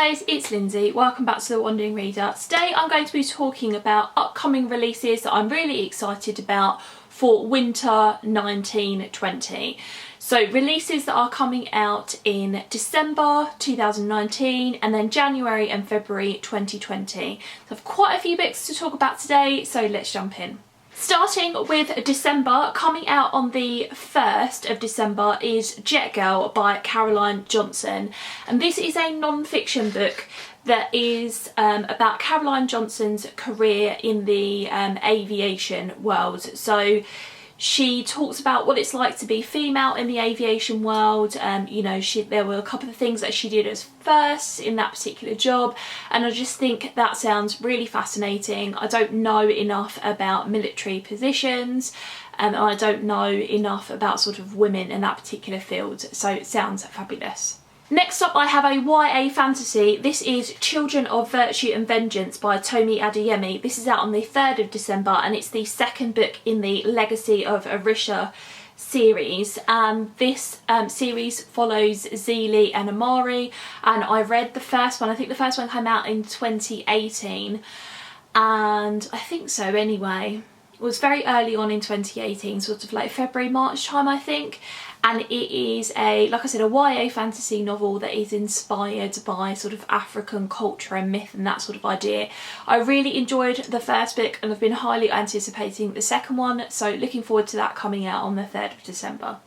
guys, it's Lindsay. Welcome back to The Wandering Reader. Today I'm going to be talking about upcoming releases that I'm really excited about for winter 1920. So releases that are coming out in December 2019 and then January and February 2020. So I've quite a few bits to talk about today, so let's jump in. Starting with December, coming out on the 1st of December is Jet Girl by Caroline Johnson, and this is a non-fiction book that is about Caroline Johnson's career in the aviation world. So she talks about what it's like to be female in the aviation world. You know, there were a couple of things that she did as first in that particular job, and I just think that sounds really fascinating. I don't know enough about military positions, and I don't know enough about sort of women in that particular field, so it sounds fabulous. Next up, I have a YA fantasy. This is Children of Virtue and Vengeance by Tomi Adeyemi. This is out on the 3rd of December and it's the second book in the Legacy of Orisha series, and this series follows Zeeley and Mhairi, and I read the first one. I think the first one came out in 2018, and I think so anyway. It was very early on in 2018, sort of like February, March time, I think. And it is like I said, a YA fantasy novel that is inspired by sort of African culture and myth and that sort of idea. I really enjoyed the first book and I've been highly anticipating the second one, so looking forward to that coming out on the 3rd of December.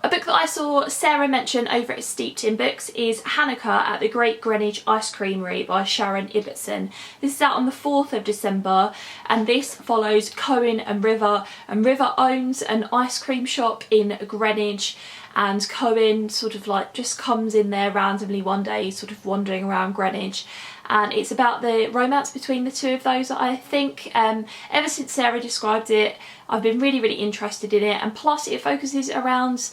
A book that I saw Sarah mention over at Steeped in Books is Hanukkah at the Great Greenwich Ice Creamery by Sharon Ibbotson. This is out on the 4th of December, and this follows Cohen and River. And River owns an ice cream shop in Greenwich, and Cohen sort of like just comes in there randomly one day, sort of wandering around Greenwich. And it's about the romance between the two of those, I think. Ever since Sarah described it, I've been really interested in it, and plus it focuses around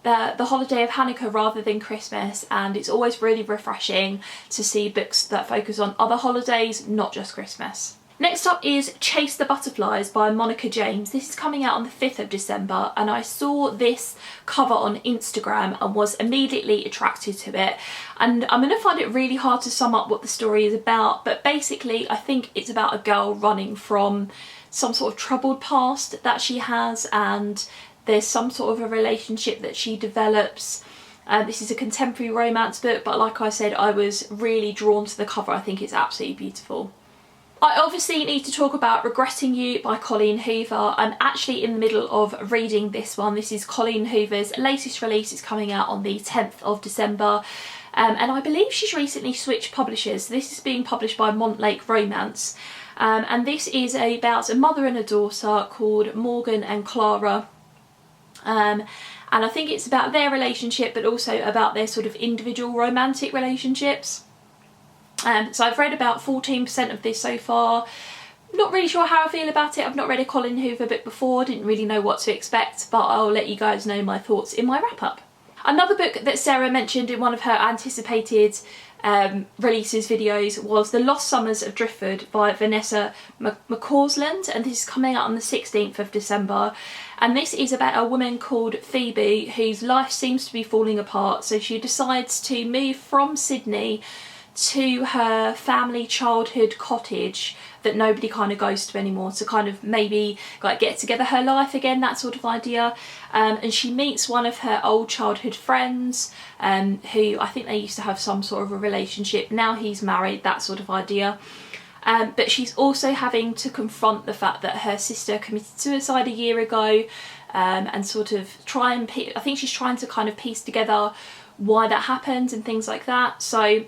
the holiday of Hanukkah rather than Christmas, and it's always really refreshing to see books that focus on other holidays, not just Christmas. Next up is Chase the Butterflies by Monica James. This is coming out on the 5th of December, and I saw this cover on Instagram and was immediately attracted to it. And I'm going to find it really hard to sum up what the story is about, but basically I think it's about a girl running from some sort of troubled past that she has, and there's some sort of a relationship that she develops. This is a contemporary romance book, but like I said, I was really drawn to the cover. I think it's absolutely beautiful. I obviously need to talk about Regressing You by Colleen Hoover. I'm actually in the middle of reading this one. This is Colleen Hoover's latest release. It's coming out on the 10th of December. And I believe she's recently switched publishers. This is being published by Montlake Romance. And this is about a mother and a daughter called Morgan and Clara. And I think it's about their relationship, but also about their sort of individual romantic relationships. So I've read about 14% of this so far. Not really sure how I feel about it. I've not read a Colleen Hoover book before, didn't really know what to expect, but I'll let you guys know my thoughts in my wrap up. Another book that Sarah mentioned in one of her anticipated releases videos was The Lost Summers of Driftwood by Vanessa McCausland, and this is coming out on the 16th of December. And this is about a woman called Phoebe whose life seems to be falling apart, so she decides to move from Sydney to her family childhood cottage that nobody kind of goes to anymore, to kind of maybe like get together her life again, that sort of idea. And she meets one of her old childhood friends who I think they used to have some sort of a relationship. Now he's married, that sort of idea. But she's also having to confront the fact that her sister committed suicide a year ago, and sort of I think she's trying to kind of piece together why that happened and things like that. So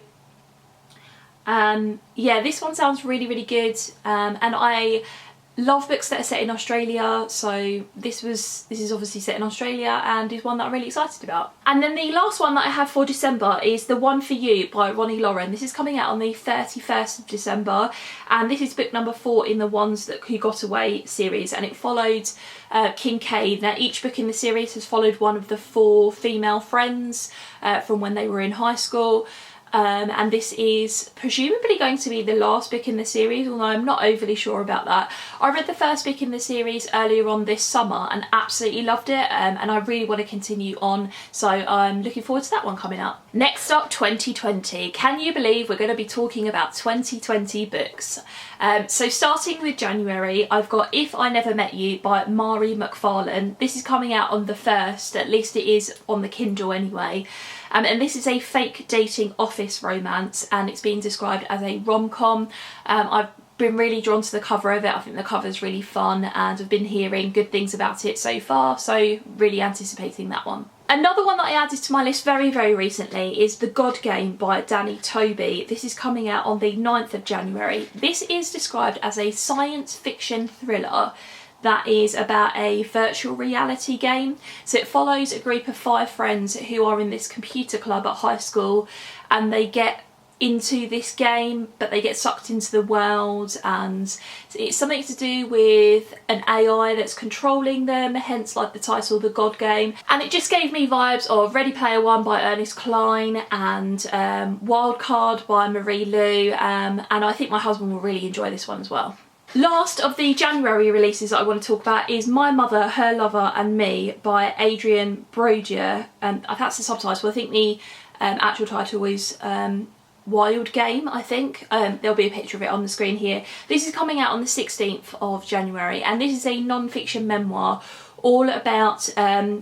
yeah, this one sounds really good, and I love books that are set in Australia, so this is obviously set in Australia and is one that I'm really excited about. And then the last one that I have for December is The One For You by Roni Loren. This is coming out on the 31st of December, and this is book number 4 in the Ones Who Got Away series, and it followed Kincaid. Now each book in the series has followed one of the 4 female friends from when they were in high school. and this is presumably going to be the last book in the series, although I'm not overly sure about that. I read the first book in the series earlier on this summer and absolutely loved it, and I really want to continue on, so I'm looking forward to that one coming up. Next up, 2020. Can you believe we're going to be talking about 2020 books? So starting with January, I've got If I Never Met You by Mhairi McFarlane. This is coming out on the 1st, at least it is on the Kindle anyway. And this is a fake dating office romance, and it's being described as a rom-com. I've been really drawn to the cover of it. I think the cover's really fun, and I've been hearing good things about it so far, so really anticipating that one. Another one that I added to my list very, very recently is The God Game by Tobey. This is coming out on the 9th of January. This is described as a science fiction thriller that is about a virtual reality game. So it follows a group of 5 friends who are in this computer club at high school, and they get into this game, but they get sucked into the world, and it's something to do with an AI that's controlling them, hence like the title The God Game. And it just gave me vibes of Ready Player One by Ernest Cline and Wild Card by Marie Lu, and I think my husband will really enjoy this one as well. Last of the January releases that I want to talk about is My Mother, Her Lover and Me by Adrienne Brodeur. That's the subtitle. I think the actual title is Wild Game, I think. There'll be a picture of it on the screen here. This is coming out on the 16th of January, and this is a non-fiction memoir all about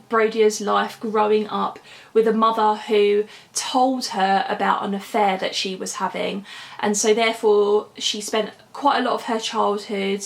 Brodeur's life growing up with a mother who told her about an affair that she was having, and so therefore she spent quite a lot of her childhood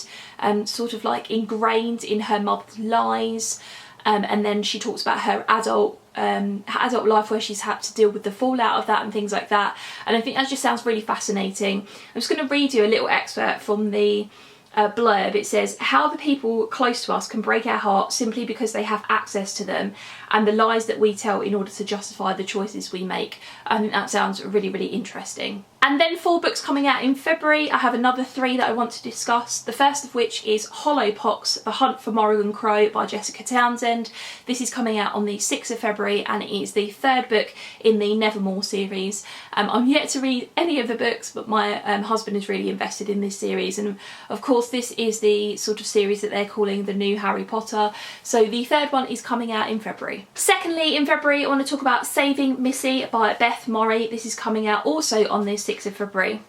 sort of like ingrained in her mother's lies, and then she talks about her adult life where she's had to deal with the fallout of that and things like that, and I think that just sounds really fascinating. I'm just going to read you a little excerpt from the blurb. It says, how the people close to us can break our hearts simply because they have access to them, and the lies that we tell in order to justify the choices we make. I think that sounds really, really interesting. And then 4 books coming out in February. I have another 3 that I want to discuss. The first of which is Hollowpox, The Hunt for Morrigan Crow by Jessica Townsend. This is coming out on the 6th of February, and it is the 3rd book in the Nevermore series. I'm yet to read any of the books, but my husband is really invested in this series, and of course this is the sort of series that they're calling the new Harry Potter. So the 3rd one is coming out in February. Secondly, in February I want to talk about Saving Missy by Beth Morrey. This is coming out also on the 6th of February.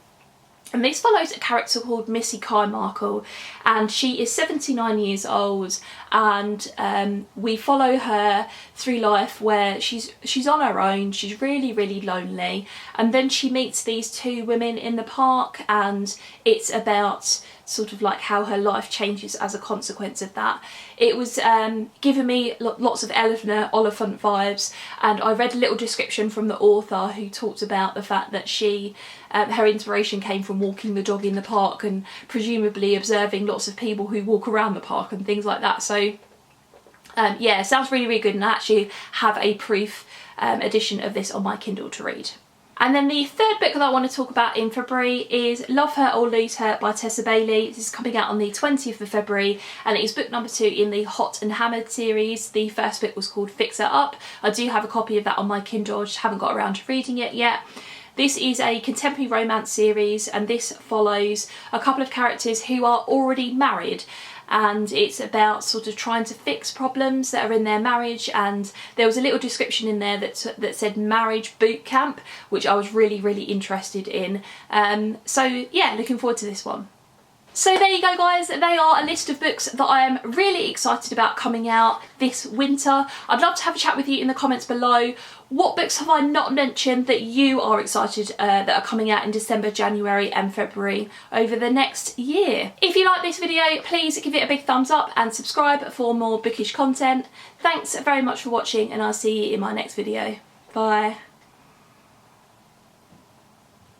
And this follows a character called Missy Carmichael, and she is 79 years old, and we follow her through life where she's on her own, she's really, really lonely, and then she meets these 2 women in the park, and it's about sort of like how her life changes as a consequence of that. It was giving me lots of Eleanor Oliphant vibes, and I read a little description from the author who talked about the fact that she her inspiration came from walking the dog in the park and presumably observing lots of people who walk around the park and things like that. So yeah, it sounds really, really good, and I actually have a proof edition of this on my Kindle to read. And then the 3rd book that I want to talk about in February is Love Her or Lose Her by Tessa Bailey. This is coming out on the 20th of February, and it is book number 2 in the Hot and Hammered series. The first book was called Fix Her Up. I do have a copy of that on my Kindle, I just haven't got around to reading it yet. This is a contemporary romance series, and this follows a couple of characters who are already married, and it's about sort of trying to fix problems that are in their marriage. And there was a little description in there that said marriage boot camp, which I was really, really interested in. So yeah, looking forward to this one. So there you go guys, they are a list of books that I am really excited about coming out this winter. I'd love to have a chat with you in the comments below. What books have I not mentioned that you are excited that are coming out in December, January and February over the next year? If you like this video, please give it a big thumbs up and subscribe for more bookish content. Thanks very much for watching, and I'll see you in my next video. Bye.